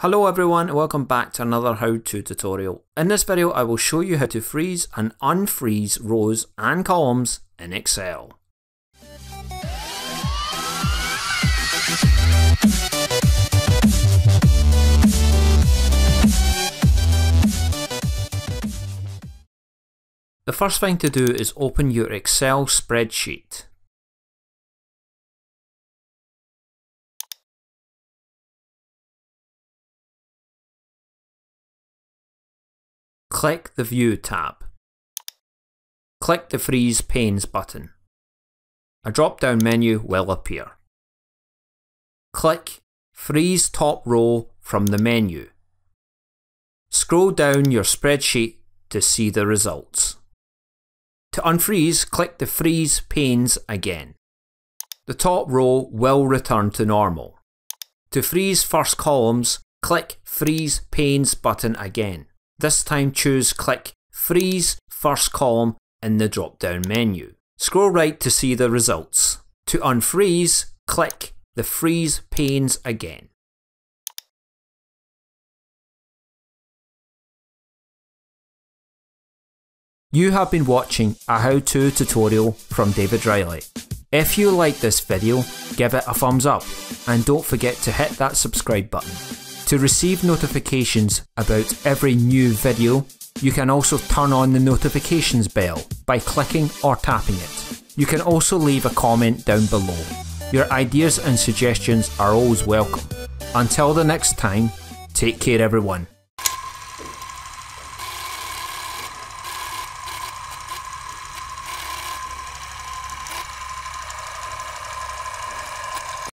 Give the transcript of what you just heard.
Hello everyone and welcome back to another how-to tutorial. In this video I will show you how to freeze and unfreeze rows and columns in Excel. The first thing to do is open your Excel spreadsheet. Click the View tab. Click the Freeze Panes button. A drop-down menu will appear. Click Freeze Top Row from the menu. Scroll down your spreadsheet to see the results. To unfreeze, click the Freeze Panes again. The top row will return to normal. To freeze first columns, click Freeze Panes button again. This time choose click Freeze First Column in the drop-down menu. Scroll right to see the results. To unfreeze, click the Freeze Panes again. You have been watching a how-to tutorial from David Reilly. If you like this video, give it a thumbs up and don't forget to hit that subscribe button. To receive notifications about every new video, you can also turn on the notifications bell by clicking or tapping it. You can also leave a comment down below. Your ideas and suggestions are always welcome. Until the next time, take care everyone.